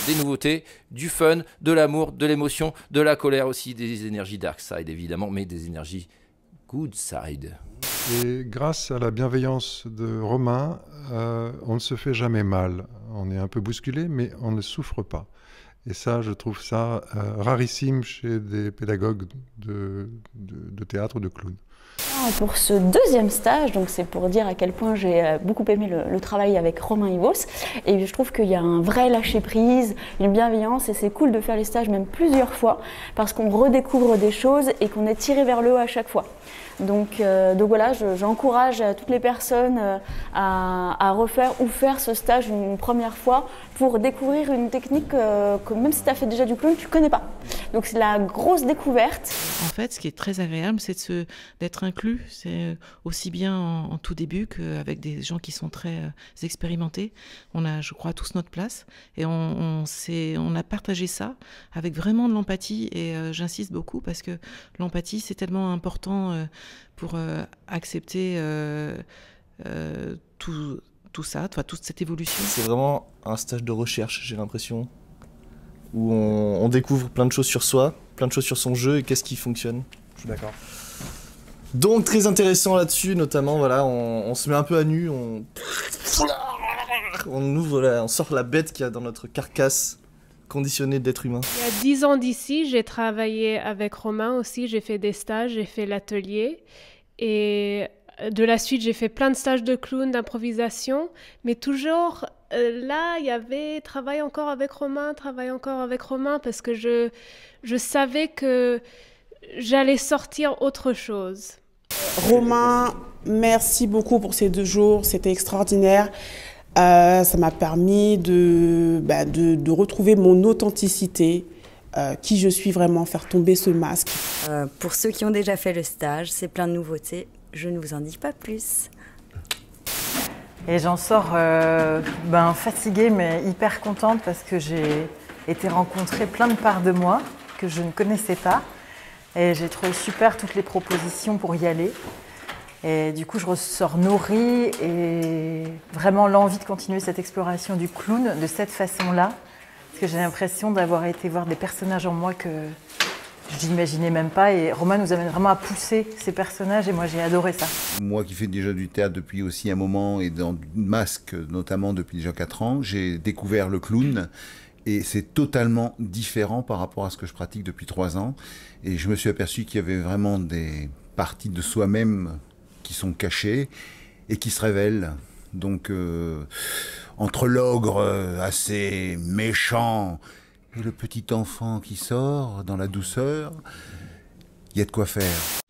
Des nouveautés, du fun, de l'amour, de l'émotion, de la colère aussi, des énergies dark side évidemment, mais des énergies good side. Et grâce à la bienveillance de Romain, on ne se fait jamais mal. On est un peu bousculé, mais on ne souffre pas. Et ça, je trouve ça rarissime chez des pédagogues de théâtre, de clown. Pour ce deuxième stage, donc c'est pour dire à quel point j'ai beaucoup aimé le travail avec Romain Ivos, et je trouve qu'il y a un vrai lâcher-prise, une bienveillance, et c'est cool de faire les stages même plusieurs fois parce qu'on redécouvre des choses et qu'on est tiré vers le haut à chaque fois. Donc voilà, j'encourage toutes les personnes à refaire ou faire ce stage une première fois pour découvrir une technique que même si tu as fait déjà du clown, tu ne connais pas. Donc c'est la grosse découverte. En fait, ce qui est très agréable, c'est d'être inclus. C'est aussi bien en tout début qu'avec des gens qui sont très expérimentés. On a, je crois, tous notre place. Et on a partagé ça avec vraiment de l'empathie. Et j'insiste beaucoup parce que l'empathie, c'est tellement important pour accepter tout ça, toute cette évolution. C'est vraiment un stage de recherche, j'ai l'impression, où on découvre plein de choses sur soi, plein de choses sur son jeu et qu'est-ce qui fonctionne. Je suis d'accord. Donc très intéressant là-dessus, notamment, voilà, on se met un peu à nu, on ouvre, on sort la bête qu'il y a dans notre carcasse conditionnée d'être humain. Il y a 10 ans d'ici, j'ai travaillé avec Romain aussi, j'ai fait des stages, j'ai fait l'atelier. Et de la suite, j'ai fait plein de stages de clown, d'improvisation, mais toujours là, il y avait travail encore avec Romain, parce que je savais que j'allais sortir autre chose. Romain, merci beaucoup pour ces 2 jours, c'était extraordinaire. Ça m'a permis de retrouver mon authenticité, qui je suis vraiment, faire tomber ce masque. Pour ceux qui ont déjà fait le stage, c'est plein de nouveautés, je ne vous en dis pas plus. Et j'en sors fatiguée mais hyper contente parce que j'ai été rencontrer plein de parts de moi que je ne connaissais pas. Et j'ai trouvé super toutes les propositions pour y aller. Et du coup, je ressors nourrie et vraiment l'envie de continuer cette exploration du clown de cette façon-là. Parce que j'ai l'impression d'avoir été voir des personnages en moi que je n'imaginais même pas. Et Romain nous amène vraiment à pousser ces personnages et moi, j'ai adoré ça. Moi qui fais déjà du théâtre depuis aussi un moment et dans masque notamment depuis déjà 4 ans, j'ai découvert le clown. Et c'est totalement différent par rapport à ce que je pratique depuis 3 ans. Et je me suis aperçu qu'il y avait vraiment des parties de soi-même qui sont cachées et qui se révèlent. Donc, entre l'ogre assez méchant et le petit enfant qui sort dans la douceur, il y a de quoi faire.